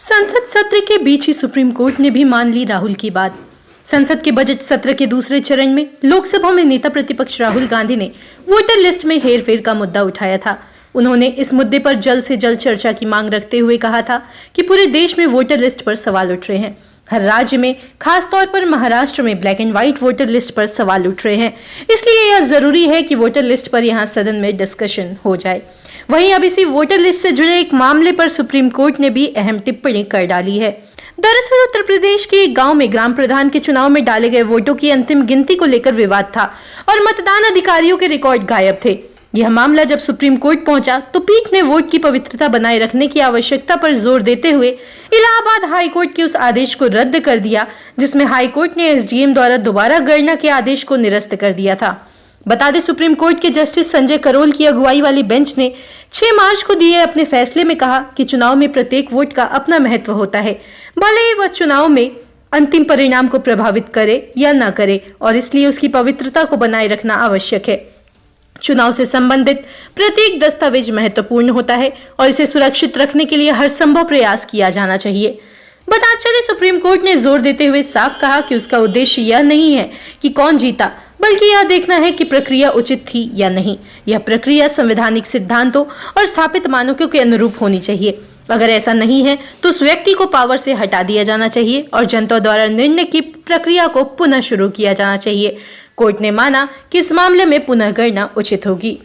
संसद सत्र के बीच ही सुप्रीम कोर्ट ने भी मान ली राहुल की बात। संसद के बजट सत्र के दूसरे चरण में लोकसभा में नेता प्रतिपक्ष राहुल गांधी ने वोटर लिस्ट में हेरफेर का मुद्दा उठाया था। उन्होंने इस मुद्दे पर जल्द से जल्द चर्चा की मांग रखते हुए कहा था कि पूरे देश में वोटर लिस्ट पर सवाल उठ रहे हैं। हर राज्य में, खास तौर पर महाराष्ट्र में black and white voter list पर सवाल उठ रहे हैं, इसलिए यह जरूरी है कि वोटर लिस्ट पर यहाँ सदन में डिस्कशन हो जाए। वहीं अब इसी वोटर लिस्ट से जुड़े एक मामले पर सुप्रीम कोर्ट ने भी अहम टिप्पणी कर डाली है। दरअसल उत्तर प्रदेश के एक गांव में ग्राम प्रधान के चुनाव में डाले गए वोटों की अंतिम गिनती को लेकर विवाद था और मतदान अधिकारियों के रिकॉर्ड गायब थे। यह मामला जब सुप्रीम कोर्ट पहुंचा तो पीठ ने वोट की पवित्रता बनाए रखने की आवश्यकता पर जोर देते हुए इलाहाबाद हाई कोर्ट के उस आदेश को रद्द कर दिया जिसमें हाई कोर्ट ने एसडीएम द्वारा दोबारा गणना के आदेश को निरस्त कर दिया था। बता दें, सुप्रीम कोर्ट के जस्टिस संजय करोल की अगुवाई वाली बेंच ने 6 मार्च को दिए अपने फैसले में कहा कि चुनाव में प्रत्येक वोट का अपना महत्व होता है, भले ही वह चुनाव में अंतिम परिणाम को प्रभावित करे या न करे, और इसलिए उसकी पवित्रता को बनाए रखना आवश्यक है। चुनाव से संबंधित प्रत्येक दस्तावेज महत्वपूर्ण होता है और इसे सुरक्षित रखने के लिए हर संभव प्रयास किया जाना चाहिए। बता चले, सुप्रीम कोर्ट ने जोर देते हुए साफ कहा कि उसका उद्देश्य यह नहीं है कि कौन जीता, बल्कि यह देखना है कि प्रक्रिया उचित थी या नहीं। यह प्रक्रिया संवैधानिक सिद्धांतों और स्थापित मानकों के अनुरूप होनी चाहिए। अगर ऐसा नहीं है तो उस व्यक्ति को पावर से हटा दिया जाना चाहिए और जनता द्वारा निर्णय की प्रक्रिया को पुनः शुरू किया जाना चाहिए। कोर्ट ने माना कि इस मामले में पुनः गणना उचित होगी।